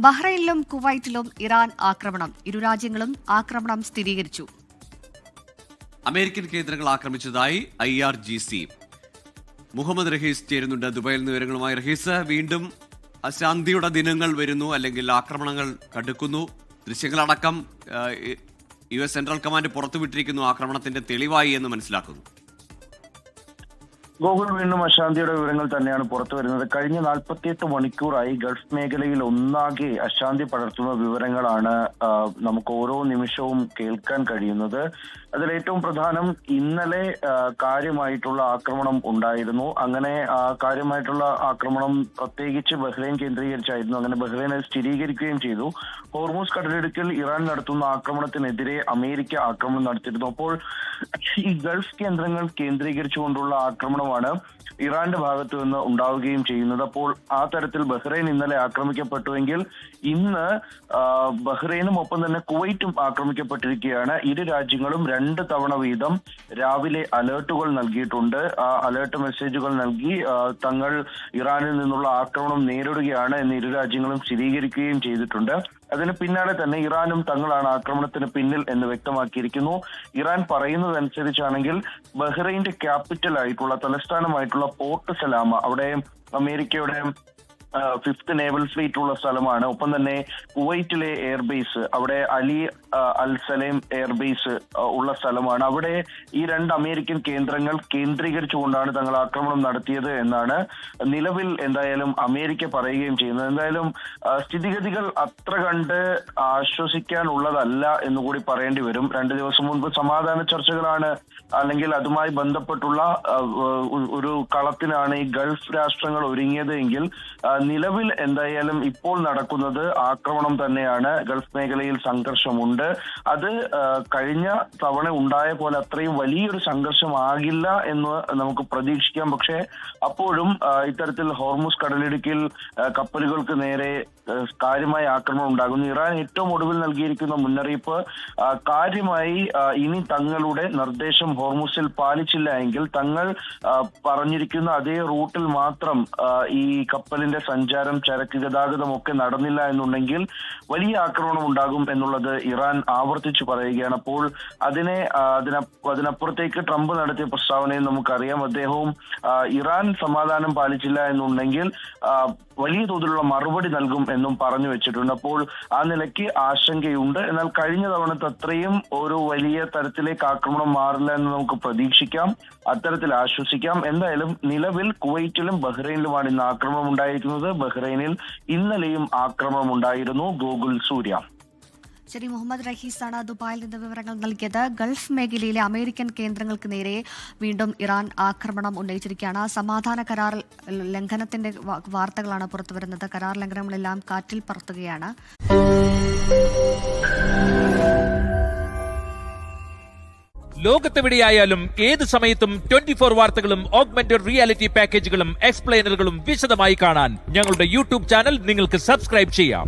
ബഹ്റൈനിലും കുവൈറ്റിലും Iran ആക്രമണം. ഇരു രാജ്യങ്ങളും ആക്രമണം സ്ഥിരീകരിച്ചു. അമേരിക്കൻ കേന്ദ്രങ്ങൾ ആക്രമിച്ചതായി IRGC. മുഹമ്മദ് റഹീസ് ചേരുന്നുണ്ട് ദുബായിൽ നിന്ന് വിവരങ്ങളുമായി. റഹീസ്, വീണ്ടും അശാന്തിയുടെ ദിനങ്ങൾ വരുന്നു, അല്ലെങ്കിൽ ആക്രമണങ്ങൾ കടുക്കുന്നു. ദൃശ്യങ്ങളടക്കം US സെൻട്രൽ കമാൻഡ് പുറത്തുവിട്ടിരിക്കുന്നു. ആക്രമണത്തിന്റെ തെളിവായി എന്ന് മനസ്സിലാക്കുന്നു. ഗോകുൽ, വീണ്ടും അശാന്തിയുടെ വിവരങ്ങൾ തന്നെയാണ് പുറത്തു വരുന്നത്. കഴിഞ്ഞ 48 മണിക്കൂറായി ഗൾഫ് മേഖലയിൽ ഒന്നാകെ അശാന്തി പടർത്തുന്ന വിവരങ്ങളാണ് നമുക്ക് ഓരോ നിമിഷവും കേൾക്കാൻ കഴിയുന്നത്. അതിലേറ്റവും പ്രധാനം, ഇന്നലെ കാര്യമായിട്ടുള്ള ആക്രമണം ഉണ്ടായിരുന്നു. അങ്ങനെ കാര്യമായിട്ടുള്ള ആക്രമണം പ്രത്യേകിച്ച് ബഹ്റൈൻ കേന്ദ്രീകരിച്ചായിരുന്നു. അങ്ങനെ ബഹ്റൈൻ അത് സ്ഥിരീകരിക്കുകയും ചെയ്തു. ഹോർമൂസ് കടലിടുക്കിൽ ഇറാൻ നടത്തുന്ന ആക്രമണത്തിനെതിരെ അമേരിക്ക ആക്രമണം നടത്തിയിരുന്നു. അപ്പോൾ ഈ ഗൾഫ് കേന്ദ്രങ്ങൾ കേന്ദ്രീകരിച്ചുകൊണ്ടുള്ള ആക്രമണമാണ് ഇറാന്റെ ഭാഗത്തു നിന്ന് ഉണ്ടാവുകയും ചെയ്യുന്നത്. അപ്പോൾ ആ തരത്തിൽ ബഹ്റൈൻ ഇന്നലെ ആക്രമിക്കപ്പെട്ടുവെങ്കിൽ ഇന്ന് ബഹ്റൈനും ഒപ്പം തന്നെ കുവൈറ്റും ആക്രമിക്കപ്പെട്ടിരിക്കുകയാണ്. ഇരു രാജ്യങ്ങളും 2 തവണ വീതം രാവിലെ അലേർട്ടുകൾ നൽകിയിട്ടുണ്ട്. ആ അലേർട്ട് മെസ്സേജുകൾ നൽകി തങ്ങൾ ഇറാനിൽ നിന്നുള്ള ആക്രമണം നേരിടുകയാണ് എന്ന് ഇരു രാജ്യങ്ങളും സ്ഥിരീകരിക്കുകയും ചെയ്തിട്ടുണ്ട്. അതിന് പിന്നാലെ തന്നെ ഇറാനും തങ്ങളാണ് ആക്രമണത്തിന് പിന്നിൽ എന്ന് വ്യക്തമാക്കിയിരിക്കുന്നു. ഇറാൻ പറയുന്നതനുസരിച്ചാണെങ്കിൽ ബഹ്റൈന്റെ ക്യാപിറ്റൽ ആയിട്ടുള്ള തലസ്ഥാനമായിട്ടുള്ള പോർട്ട് സലാമ, അവിടെ അമേരിക്കയുടെ 5th നേവൽ ഫ്ലീറ്റ് ഉള്ള സ്ഥലമാണ്. ഒപ്പം തന്നെ കുവൈറ്റിലെ എയർബേസ്, അവിടെ അലി അൽ സലേം എയർബേസ് ഉള്ള സ്ഥലമാണ്. അവിടെ ഈ 2 അമേരിക്കൻ കേന്ദ്രങ്ങൾ കേന്ദ്രീകരിച്ചുകൊണ്ടാണ് തങ്ങൾ ആക്രമണം നടത്തിയത് എന്നാണ് നിലവിൽ എന്തായാലും അമേരിക്ക പറയുകയും ചെയ്യുന്നത്. എന്തായാലും സ്ഥിതിഗതികൾ അത്ര കണ്ട് ആശ്വസിക്കാനുള്ളതല്ല എന്നുകൂടി പറയേണ്ടി വരും. 2 ദിവസം മുൻപ് സമാധാന ചർച്ചകളാണ്, അല്ലെങ്കിൽ അതുമായി ബന്ധപ്പെട്ടുള്ള ഒരു കളത്തിനാണ് ഈ ഗൾഫ് രാഷ്ട്രങ്ങൾ ഒരുങ്ങിയത് എങ്കിൽ നിലവിൽ എന്തായാലും ഇപ്പോൾ നടക്കുന്നത് ആക്രമണം തന്നെയാണ്. ഗൾഫ് മേഖലയിൽ സംഘർഷമുണ്ട്. അത് കഴിഞ്ഞ തവണ ഉണ്ടായ പോലെ അത്രയും വലിയൊരു സംഘർഷമാകില്ല എന്ന് നമുക്ക് പ്രതീക്ഷിക്കാം. പക്ഷേ അപ്പോഴും ഇത്തരത്തിൽ ഹോർമൂസ് കടലിടുക്കിൽ കപ്പലുകൾക്ക് നേരെ കാര്യമായ ആക്രമണം ഉണ്ടാകുന്നു. ഇറാൻ ഏറ്റവും ഒടുവിൽ നൽകിയിരിക്കുന്ന മുന്നറിയിപ്പ്, കാര്യമായി ഇനി തങ്ങളുടെ നിർദ്ദേശം ഹോർമൂസിൽ പാലിച്ചില്ല എങ്കിൽ തങ്ങൾ പറഞ്ഞിരിക്കുന്ന അതേ റൂട്ടിൽ മാത്രം ഈ കപ്പലിന്റെ സഞ്ചാരം, ചരക്ക് ഗതാഗതം ഒക്കെ നടന്നില്ല എന്നുണ്ടെങ്കിൽ വലിയ ആക്രമണം ഉണ്ടാകും എന്നുള്ളത് ഇറാൻ ആവർത്തിച്ചു പറയുകയാണ്. അപ്പോൾ അതിനപ്പുറത്തേക്ക് ട്രംപ് നടത്തിയ പ്രസ്താവനയും നമുക്കറിയാം. അദ്ദേഹവും ഇറാൻ സമാധാനം പാലിച്ചില്ല എന്നുണ്ടെങ്കിൽ വലിയ തോതിലുള്ള മറുപടി നൽകും എന്നും പറഞ്ഞു വെച്ചിട്ടുണ്ട്. അപ്പോൾ ആ നിലയ്ക്ക് ആശങ്കയുണ്ട്. എന്നാൽ കഴിഞ്ഞ തവണത്തെ അത്രയും ഒരു വലിയ തരത്തിലേക്ക് ആക്രമണം മാറില്ല എന്ന് നമുക്ക് പ്രതീക്ഷിക്കാം. അത്തരത്തിൽ ആശ്വസിക്കാം. എന്തായാലും നിലവിൽ കുവൈറ്റിലും ബഹ്റൈനിലുമാണ് ഇന്ന് ആക്രമണം ഉണ്ടായിരിക്കുന്നത്. ബഹ്റൈനിൽ ഇന്നലെയും ആക്രമണം ഉണ്ടായിരുന്നു. ഗോകുൽ, സൂര്യ. ശരി, മുഹമ്മദ് റഹീസാണ് ദുബായിൽ നിന്ന് വിവരങ്ങൾ നൽകിയത്. ഗൾഫ് മേഖലയിലെ അമേരിക്കൻ കേന്ദ്രങ്ങൾക്ക് നേരെ വീണ്ടും ഇറാൻ ആക്രമണം ഉന്നയിച്ചിരിക്കുകയാണ്. സമാധാന കരാർ ലംഘനത്തിന്റെ വാർത്തകളാണ് പുറത്തുവരുന്നത്. കരാർ ലംഘനങ്ങളെല്ലാം കാറ്റിൽ പറത്തുകയാണ്. ലോകത്തെവിടെയായാലും ഏത് സമയത്തും 24 വാർത്തകളും ഓഗ്മെന്റഡ് റിയാലിറ്റി പാക്കേജുകളും എക്സ്പ്ലെയിനറുകളും വിശദമായി കാണാൻ ഞങ്ങളുടെ YouTube ചാനൽ നിങ്ങൾക്ക് സബ്സ്ക്രൈബ് ചെയ്യാം.